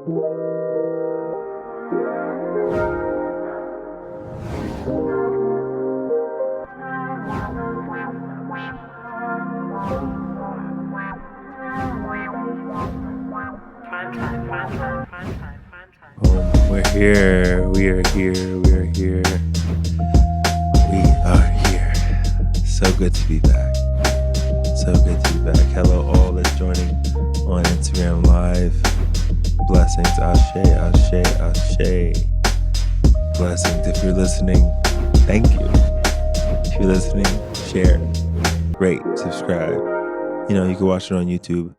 We're here. We are here. We are here. We are here. So good to be back. So good to be back. Hello, all that's joining on Instagram Live. Blessings. Ashe, ashe, ashe. Blessings. If you're listening, thank you. If you're listening, share, rate, subscribe. You know, you can watch it on YouTube,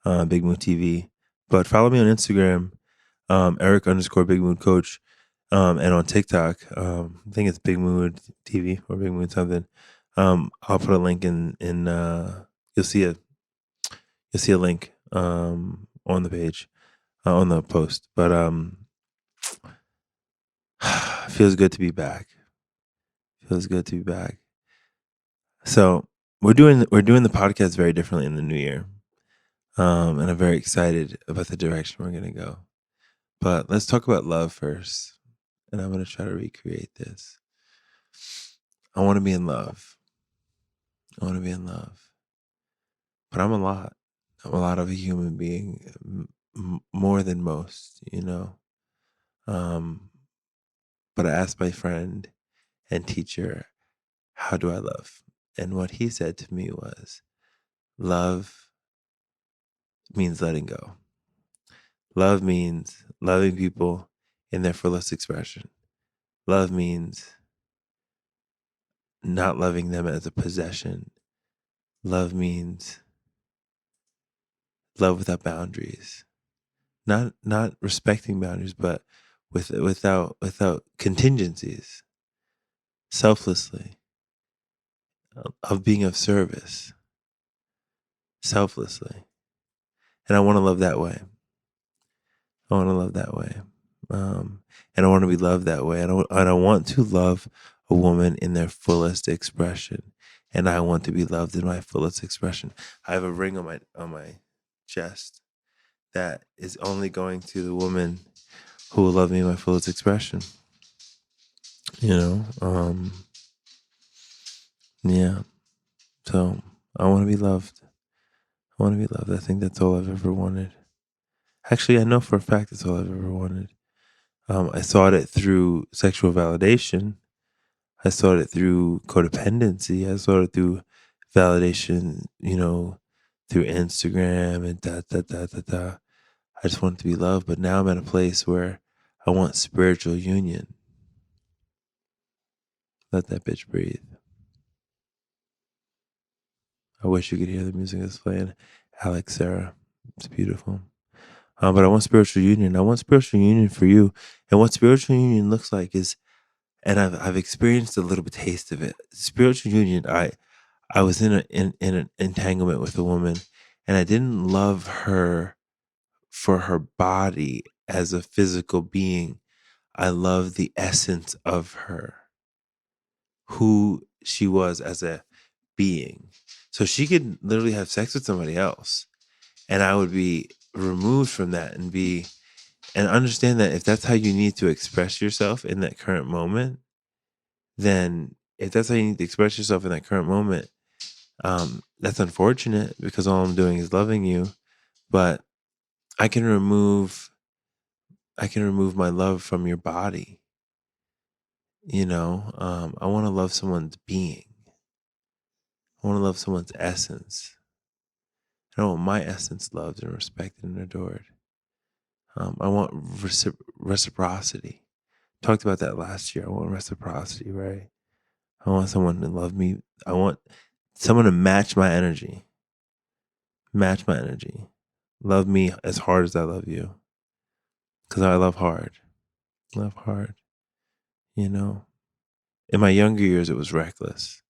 BigMood TV. But follow me on Instagram, Eric_BigMood Coach, and on TikTok, I think it's BigMood TV or BigMood something. I'll put a link in you'll see a link on the page, on the post. But feels good to be back. Feels good to be back. So we're doing the podcast very differently in the new year. And I'm very excited about the direction we're gonna go. But let's talk about love first. And I'm gonna try to recreate this. I want to be in love. I want to be in love. But I'm a lot. I'm a lot of a human being, more than most, you know. But I asked my friend and teacher, how do I love? And what he said to me was, love means letting go. Love means loving people in their fullest expression. Love means not loving them as a possession. Love means love without boundaries. Not respecting boundaries, but without contingencies. Selflessly. Of being of service. Selflessly. And I want to love that way. I want to love that way. And I want to be loved that way. And I want to love a woman in their fullest expression. And I want to be loved in my fullest expression. I have a ring on my chest that is only going to the woman who will love me in my fullest expression. You know? Yeah. So I want to be loved. I want to be loved. I think that's all I've ever wanted. Actually, I know for a fact that's all I've ever wanted. I sought it through sexual validation. I sought it through codependency. I sought it through validation, you know, through Instagram and da. I just wanted to be loved. But now I'm at a place where I want spiritual union. Let that bitch breathe. I wish you could hear the music that's playing. Alex Sarah. It's beautiful. But I want spiritual union. I want spiritual union for you. And what spiritual union looks like is, and I've experienced a little bit taste of it. Spiritual union. I was in an entanglement with a woman, and I didn't love her for her body as a physical being. I loved the essence of her, who she was as a being. So she could literally have sex with somebody else, and I would be removed from that and understand that if that's how you need to express yourself in that current moment, then if that's how you need to express yourself in that current moment, that's unfortunate because all I'm doing is loving you. But I can remove my love from your body. You know, I want to love someone's being. I want to love someone's essence. I want my essence loved and respected and adored. I want reciprocity. Talked about that last year. I want reciprocity, right? I want someone to love me. I want someone to match my energy. Match my energy. Love me as hard as I love you. Because I love hard. Love hard. You know? In my younger years, it was reckless.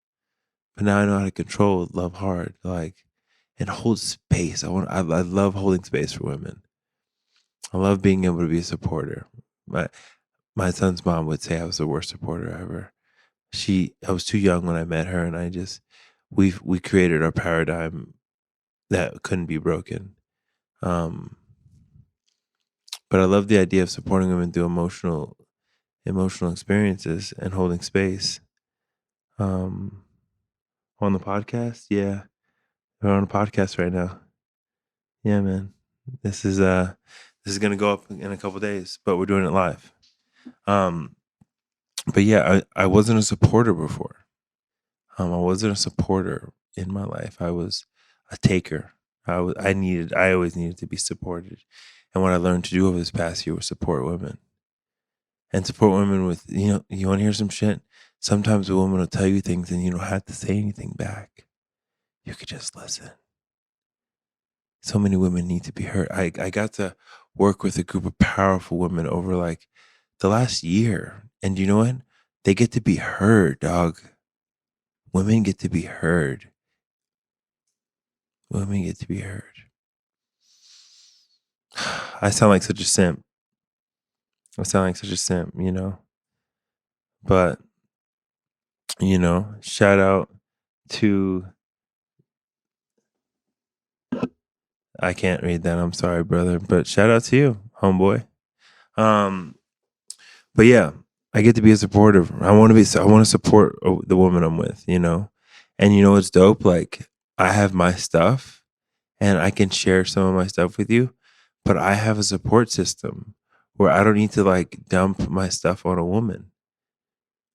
But now I know how to control love hard. And hold space. I love holding space for women. I love being able to be a supporter. My son's mom would say I was the worst supporter ever. I was too young when I met her, and we created our paradigm that couldn't be broken. But I love the idea of supporting women through emotional experiences and holding space. Um, on the podcast, yeah, we're on a podcast right now. Yeah, man. This is uh this is gonna go up in a couple days, but we're doing it live. Um, but yeah, I wasn't a supporter before. I wasn't a supporter in my life. I was a taker. I always needed to be supported. And what I learned to do over this past year was support women. And support women with, you want to hear some shit? Sometimes a woman will tell you things and you don't have to say anything back. You could just listen. So many women need to be heard. I got to work with a group of powerful women over like the last year. And you know what? They get to be heard, dog. Women get to be heard. Women get to be heard. I sound like such a simp. I sound like such a simp, But, shout out to, I can't read that. I'm sorry, brother. But shout out to you, homeboy. Um, but yeah, I get to be a supporter. I want to support the woman I'm with, And you know what's dope? Like, I have my stuff and I can share some of my stuff with you, but I have a support system where I don't need to like dump my stuff on a woman.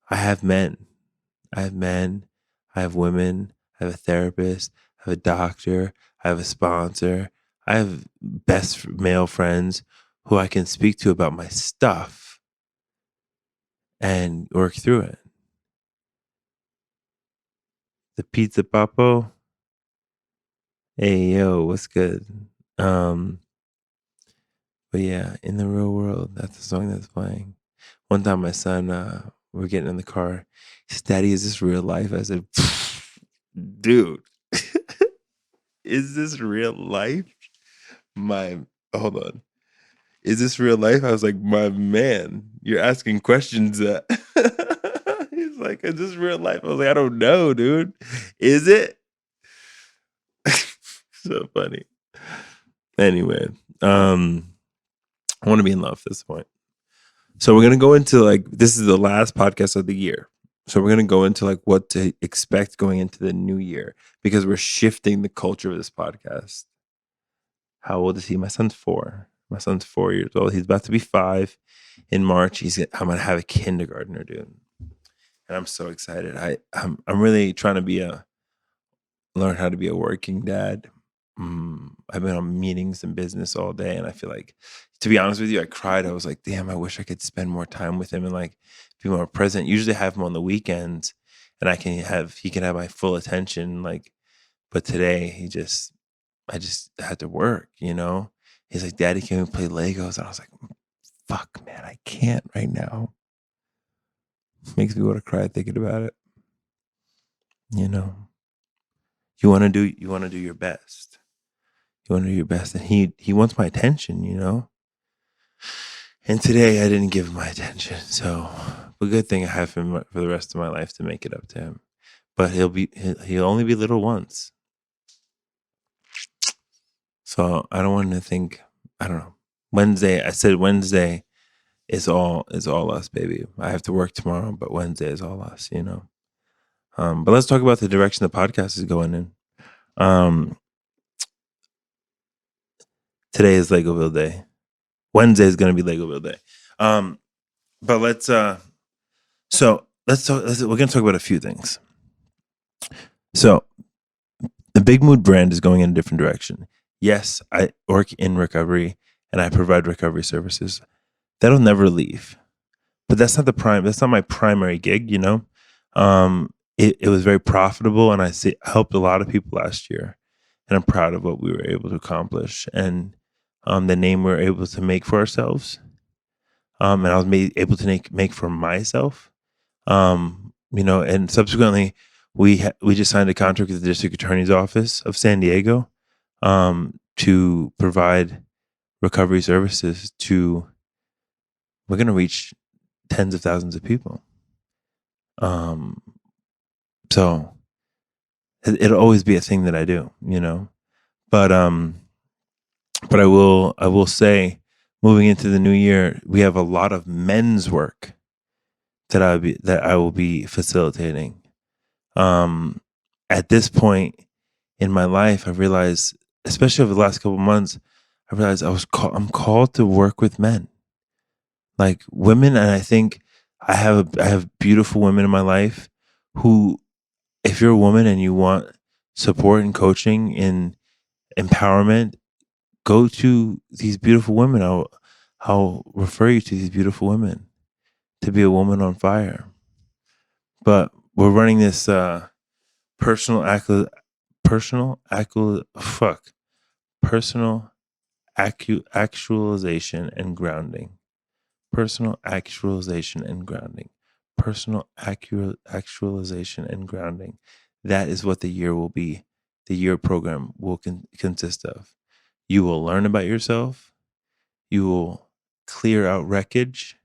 I have men. I have men. I have women. I have a therapist. I have a doctor. I have a sponsor. I have best male friends who I can speak to about my stuff and work through it. The Pizza Papo. Hey, yo, what's good? But yeah, in the real world, that's the song that's playing. One time, my son, we're getting in the car. He said, "Daddy, is this real life?" I said, "Dude, is this real life?" My hold on, is this real life? I was like, "My man, you're asking questions that." He's like, "Is this real life?" I was like, "I don't know, dude. Is it?" So funny. Anyway, I want to be in love at this point. So we're going to go into like, this is the last podcast of the year. So we're going to go into like what to expect going into the new year because we're shifting the culture of this podcast. How old is he? My son's 4. My son's 4 years old. He's about to be 5 in March. I'm going to have a kindergartner, dude. And I'm so excited. I'm really trying to learn how to be a working dad. I've been on meetings and business all day, and I feel like, to be honest with you, I cried. I was like, damn, I wish I could spend more time with him and like be more present. Usually I have him on the weekends and he can have my full attention. Like, but today I just had to work, He's like, "Daddy, can we play Legos?" And I was like, fuck, man, I can't right now. Makes me want to cry thinking about it. You want to do your best. You want to do your best. And he wants my attention, And today I didn't give him my attention. So a good thing I have him for the rest of my life to make it up to him. But he'll only be little once. So I don't want to think, I don't know. I said Wednesday is all us, baby. I have to work tomorrow, but Wednesday is all us, But let's talk about the direction the podcast is going in. Today is Legoville Day. Wednesday is going to be Legoville Day. But let's talk. We're going to talk about a few things. So the BigMood brand is going in a different direction. Yes, I work in recovery and I provide recovery services. That'll never leave. But that's not my primary gig, It was very profitable and I helped a lot of people last year. And I'm proud of what we were able to accomplish and the name we were able to make for ourselves. And I was able to make for myself. And subsequently we just signed a contract with the district attorney's office of San Diego to provide recovery services we're going to reach tens of thousands of people. So it'll always be a thing that I do, but I will say moving into the new year, we have a lot of men's work that I will be facilitating. Um, at this point in my life, I realized, especially over the last couple of months, I realized I'm called to work with men, like women, and I think I have beautiful women in my life who, if you're a woman and you want support and coaching in empowerment, go to these beautiful women. I'll refer you to these beautiful women to be a woman on fire. But we're running this personal accu- personal accu- fuck personal actualization and grounding. Personal actualization and grounding. Personal actualization and grounding. That is what the year will be. The year program will consist of. You will learn about yourself. You will clear out wreckage.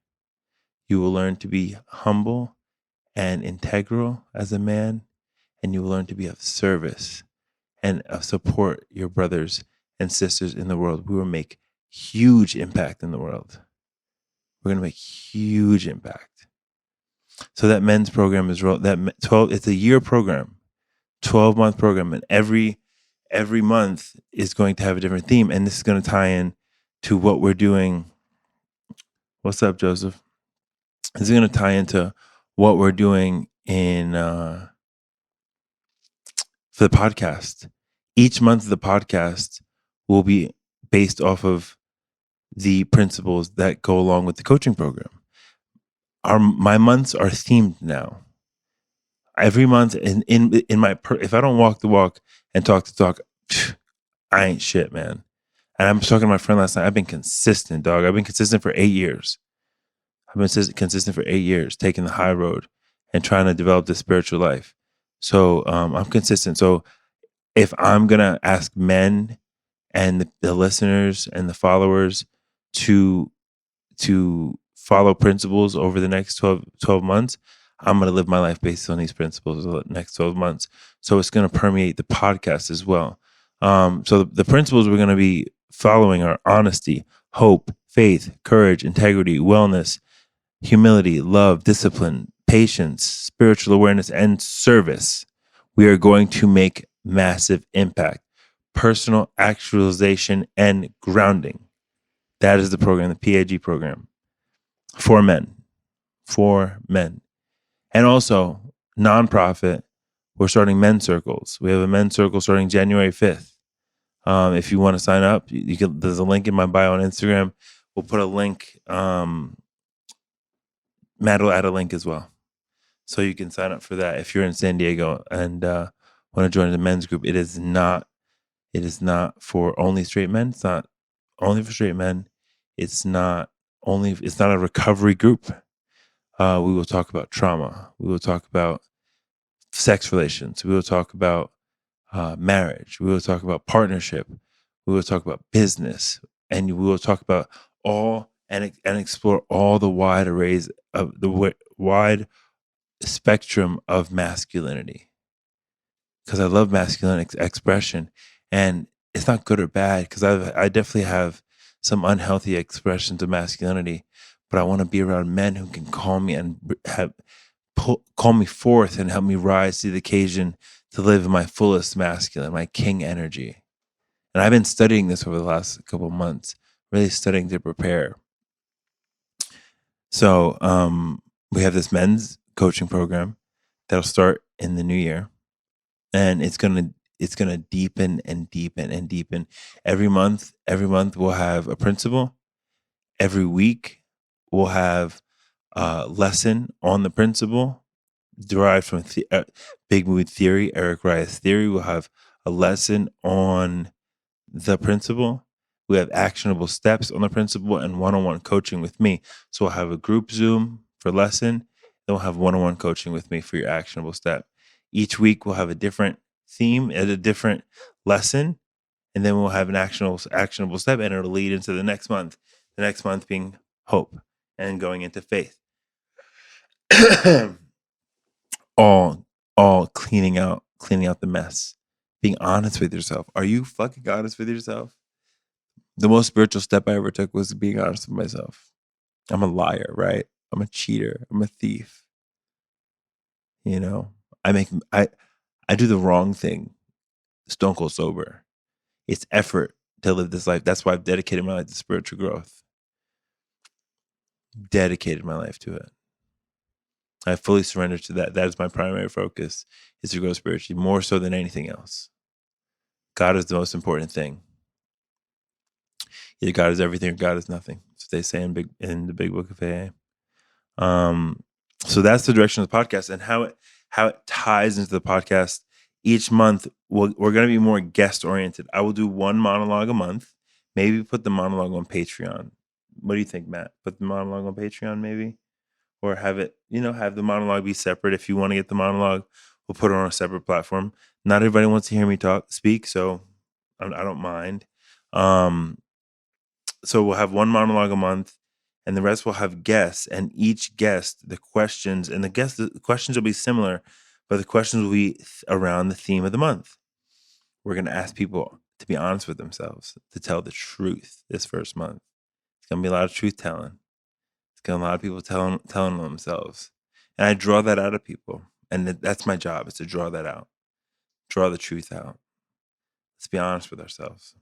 You will learn to be humble and integral as a man, and you will learn to be of service and support your brothers and sisters in the world. We will make huge impact in the world. We're going to make huge impact. So that men's program is 12. It's a year program, 12-month program, and every month is going to have a different theme, and this is going to tie in to what we're doing. What's up, Joseph? This is going to tie into what we're doing in for the podcast. Each month of the podcast will be based off of the principles that go along with the coaching program. My months are themed now. Every month in my if I don't walk the walk and talk the talk, I ain't shit, man. And I'm talking to my friend last night. I've been consistent, dog. I've been consistent for 8 years. I've been consistent for 8 years, taking the high road and trying to develop this spiritual life. So I'm consistent. So if I'm gonna ask men and the listeners and the followers to follow principles over the next 12 months, I'm going to live my life based on these principles over the next 12 months. So it's going to permeate the podcast as well. So the principles we're going to be following are honesty, hope, faith, courage, integrity, wellness, humility, love, discipline, patience, spiritual awareness, and service. We are going to make massive impact, personal actualization, and grounding. That is the program, the PAG program for men, for men. And also, nonprofit, we're starting men's circles. We have a men's circle starting January 5th. If you want to sign up, you can. There's a link in my bio on Instagram. We'll put a link. Matt will add a link as well, so you can sign up for that if you're in San Diego and want to join the men's group. It is not. It is not for only straight men. It's not only for straight men. It's not only. It's not a recovery group. We will talk about trauma. We will talk about sex relations. We will talk about marriage. We will talk about partnership. We will talk about business, and we will talk about all and explore all the wide arrays of the wide spectrum of masculinity. Because I love masculine expression, and it's not good or bad. Because I definitely have some unhealthy expressions of masculinity, but I want to be around men who can call me and call me forth and help me rise to the occasion to live in my fullest masculine, my king energy. And I've been studying this over the last couple of months, really studying to prepare. So we have this men's coaching program that'll start in the new year, and it's gonna deepen and deepen and deepen. Every month we'll have a principle. Every week we'll have a lesson on the principle derived from BigMood theory, Eric Rice's theory. We'll have a lesson on the principle. We have actionable steps on the principle and one-on-one coaching with me. So we'll have a group Zoom for lesson. Then we'll have one-on-one coaching with me for your actionable step. Each week we'll have a different theme and a different lesson, and then we'll have an actionable step, and it'll lead into the next month. The next month being hope and going into faith. all cleaning out the mess, being honest with yourself. Are you fucking honest with yourself? The most spiritual step I ever took was being honest with myself. I'm a liar, right? I'm a cheater. I'm a thief. You know, I make I do the wrong thing, stone cold sober. It's effort to live this life. That's why I've dedicated my life to spiritual growth. Dedicated my life to it. I fully surrendered to that. That is my primary focus, is to grow spiritually, more so than anything else. God is the most important thing. Either God is everything or God is nothing. That's what they say in the big book of AA. So that's the direction of the podcast, and how it ties into the podcast. Each month, we're going to be more guest oriented. I will do one monologue a month. Maybe put the monologue on Patreon. What do you think, Matt? Put the monologue on Patreon, maybe, or have it, have the monologue be separate. If you want to get the monologue, we'll put it on a separate platform. Not everybody wants to hear me speak, so I don't mind. So we'll have one monologue a month, and the rest will have guests. And each guest, the questions will be similar, but the questions will be around the theme of the month. We're going to ask people to be honest with themselves, to tell the truth this first month. It's going to be a lot of truth telling. It's going to be a lot of people telling themselves. And I draw that out of people. And that's my job, is to draw that out. Draw the truth out. Let's be honest with ourselves.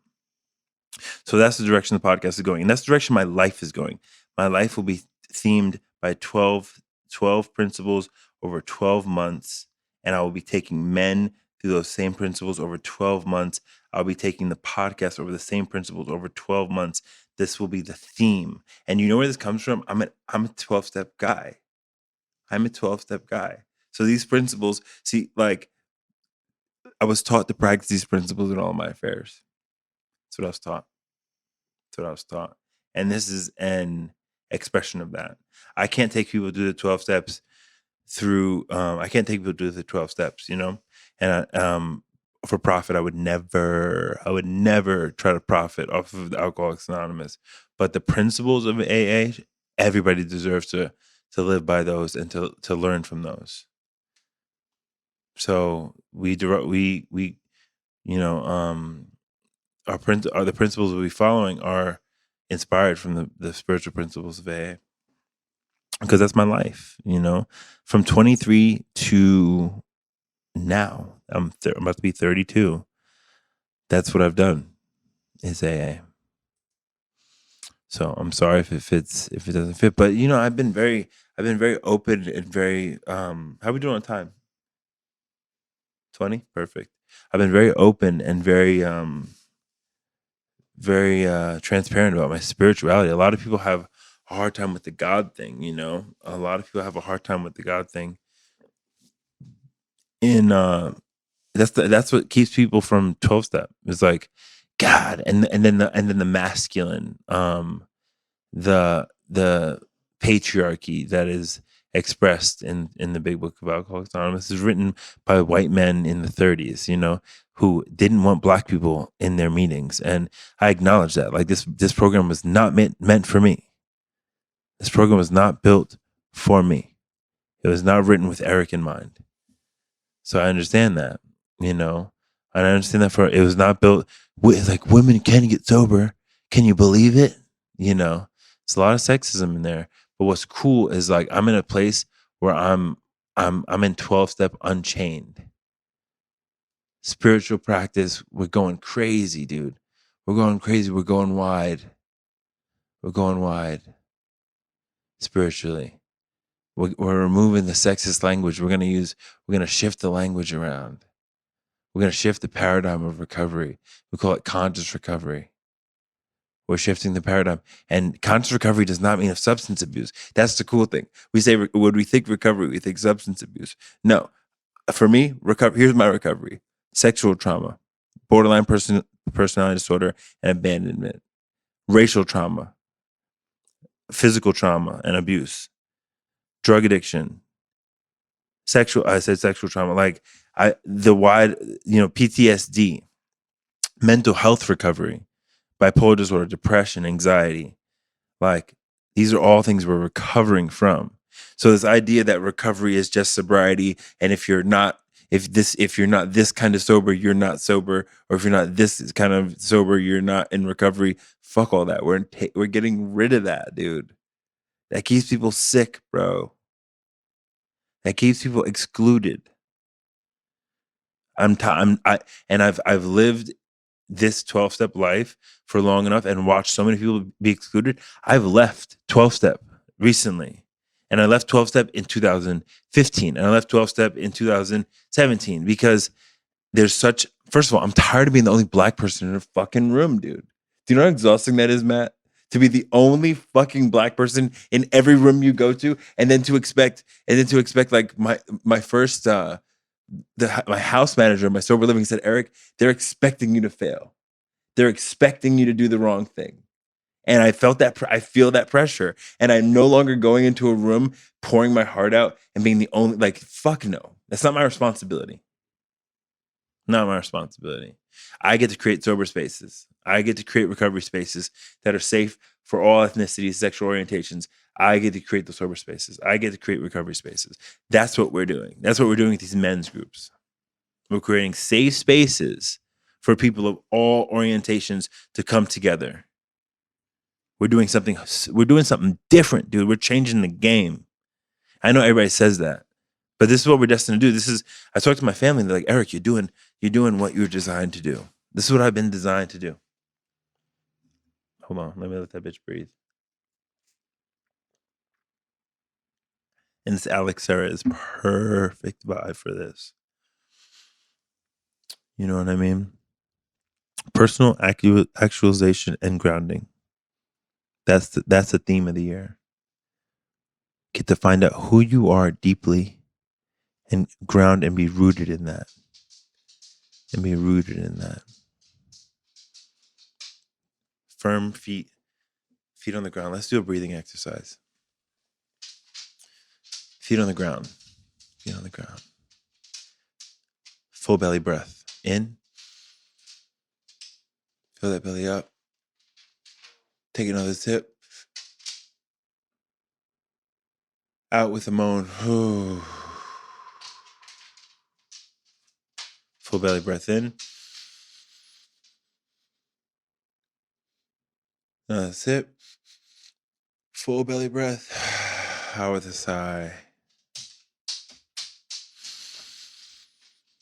So that's the direction the podcast is going. And that's the direction my life is going. My life will be themed by 12 principles over 12 months. And I will be taking men through those same principles over 12 months. I'll be taking the podcast over the same principles over 12 months. This will be the theme. And you know where this comes from? I'm a 12-step guy. I'm a 12-step guy. So these principles, see, like, I was taught to practice these principles in all of my affairs. That's what I was taught. And this is an expression of that. I can't take people to do the 12 steps through, I can't take people to do the 12 steps, And for profit, I would never try to profit off of the Alcoholics Anonymous. But the principles of AA, everybody deserves to live by those and to learn from those. So the principles we'll be following are inspired from the spiritual principles of AA, because that's my life. From 23 to now, I'm about to be 32. That's what I've done, is AA. So I'm sorry if it doesn't fit, but I've been very open and very how are we doing on time? 20? Perfect. I've been very open and very transparent about my spirituality. A lot of people have a hard time with the God thing, A lot of people have a hard time with the God thing. And that's what keeps people from 12-step. It's like God, and then the masculine, the patriarchy that is expressed in the big book of Alcoholics Anonymous is written by white men in the 30s, who didn't want Black people in their meetings. And I acknowledge that. Like, this program was not meant for me. This program was not built for me. It was not written with Eric in mind. So I understand that, and I understand that it was not built with, like, women can get sober. Can you believe it? It's a lot of sexism in there. But what's cool is, like, I'm in a place where I'm in 12-step unchained. Spiritual practice, we're going crazy, dude. We're going crazy. We're going wide. We're going wide spiritually. We're removing the sexist language. We're going to shift the language around. We're going to shift the paradigm of recovery. We call it conscious recovery. We're shifting the paradigm. And conscious recovery does not mean of substance abuse. That's the cool thing. We say, when we think recovery, we think substance abuse. No. For me, here's my recovery. Sexual trauma, borderline personality disorder, and abandonment. Racial trauma, physical trauma and abuse, drug addiction, sexual trauma, like PTSD, mental health recovery, bipolar disorder, depression, anxiety. Like, these are all things we're recovering from. So this idea that recovery is just sobriety, and if you're not if you're not this kind of sober, you're not sober, or if you're not this kind of sober, you're not in recovery. Fuck all that. We're getting rid of that, dude. That keeps people sick, bro. That keeps people excluded. I've lived this 12-step life for long enough and watched so many people be excluded. I've left 12-step recently. And I left 12-step in 2015. And I left 12-step in 2017 because first of all, I'm tired of being the only black person in a fucking room, dude. Do you know how exhausting that is, Matt? To be the only fucking black person in every room you go to, and then to expect like my first my house manager, my sober living said, Eric, they're expecting you to fail. They're expecting you to do the wrong thing. And I felt that, I feel that pressure. And I'm no longer going into a room, pouring my heart out and being the only, like, fuck no. That's not my responsibility. Not my responsibility. I get to create sober spaces. I get to create recovery spaces that are safe for all ethnicities, sexual orientations. I get to create the sober spaces. I get to create recovery spaces. That's what we're doing. That's what we're doing with these men's groups. We're creating safe spaces for people of all orientations to come together. We're doing something different, dude. We're changing the game. I know everybody says that, but this is what we're destined to do. I talked to my family, and they're like, Eric, you're doing what you're designed to do. This is what I've been designed to do. Hold on, let me let that bitch breathe. And this Alex Sarah is perfect vibe for this. You know what I mean? Personal actualization and grounding. That's the theme of the year. Get to find out who you are deeply and ground and be rooted in that. Firm feet on the ground. Let's do a breathing exercise. Feet on the ground. Full belly breath. In. Fill that belly up. Take another sip. Out with a moan. Full belly breath in. Another sip. Full belly breath. Out with a sigh.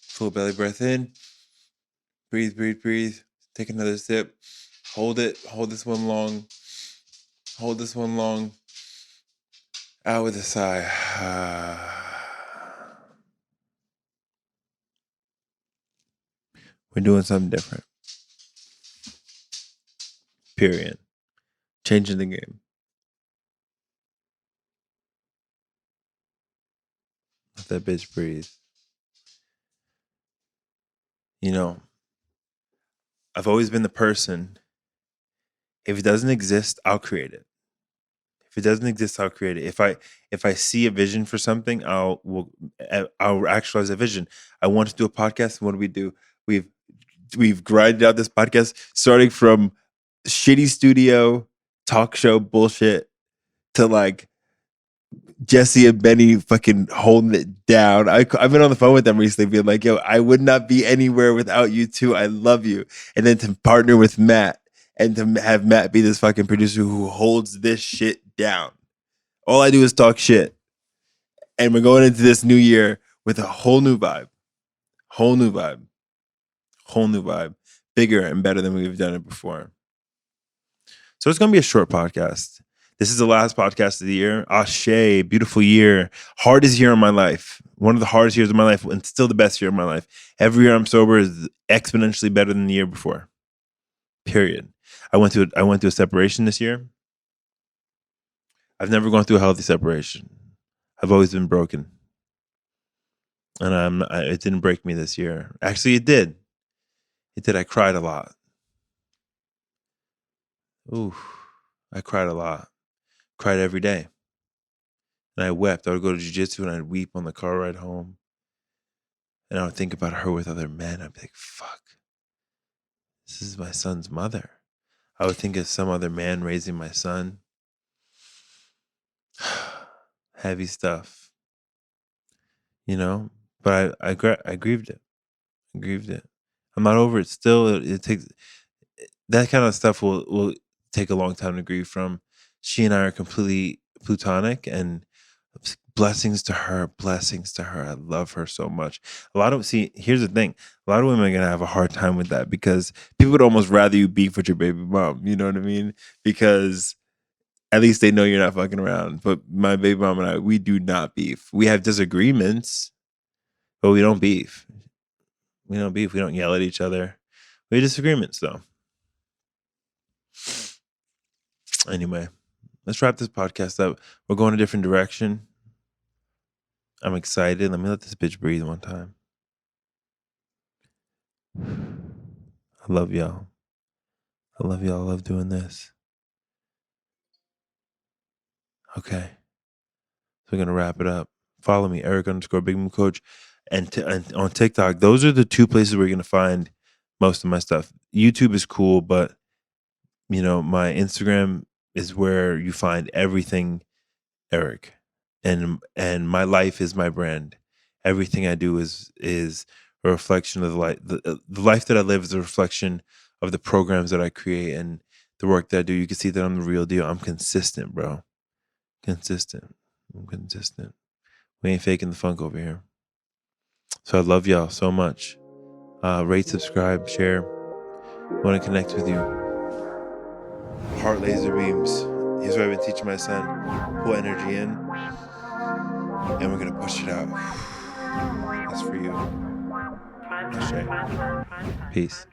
Full belly breath in. Breathe. Take another sip. Hold it. Hold this one long. Out with a sigh. We're doing something different. Period. Changing the game. Let that bitch breathe. You know, I've always been the person, if it doesn't exist, I'll create it. If I see a vision for something, I'll actualize a vision. I want to do a podcast. What do? We've grinded out this podcast starting from shitty studio talk show bullshit to like Jesse and Benny fucking holding it down. I've been on the phone with them recently being like, yo, I would not be anywhere without you two. I love you. And then to partner with Matt and to have Matt be this fucking producer who holds this shit down. All I do is talk shit. And we're going into this new year with a whole new vibe. Bigger and better than we've done it before. So it's going to be a short podcast. This is the last podcast of the year. Ashe, beautiful year. Hardest year of my life. One of the hardest years of my life and still the best year of my life. Every year I'm sober is exponentially better than the year before. Period. I went through a separation this year. I've never gone through a healthy separation. I've always been broken. And it didn't break me this year. Actually, it did. I cried a lot. Ooh, I cried a lot. Cried every day. And I wept. I would go to jiu-jitsu and I'd weep on the car ride home. And I would think about her with other men. I'd be like, fuck. This is my son's mother. I would think of some other man raising my son. Heavy stuff. You know? but I grieved it. I grieved it. I'm not over it still. It takes that kind of stuff will take a long time to grieve from. She and I are completely platonic, and blessings to her, blessings to her. I love her so much. Here's the thing. A lot of women are gonna have a hard time with that because people would almost rather you beef with your baby mom. You know what I mean? Because at least they know you're not fucking around. But my baby mom and I, we do not beef. We have disagreements, but we don't beef. We don't beef. We don't yell at each other. We have disagreements though. Anyway, let's wrap this podcast up. We're going a different direction. I'm excited. Let me let this bitch breathe one time. I love y'all. I love y'all. I love doing this. Okay. So we're going to wrap it up. Follow me, Eric_BigMood Coach. And on TikTok, those are the two places where you're going to find most of my stuff. YouTube is cool, but, my Instagram is where you find everything Eric. And my life is my brand. Everything I do is a reflection of the life. The life that I live is a reflection of the programs that I create and the work that I do. You can see that I'm the real deal. I'm consistent, bro. Consistent. I'm consistent. We ain't faking the funk over here. So I love y'all so much. Rate, subscribe, share. Want to connect with you. Heart laser beams. Here's what I've been teaching my son. Pull energy in, and we're gonna push it out. That's for you. Peace.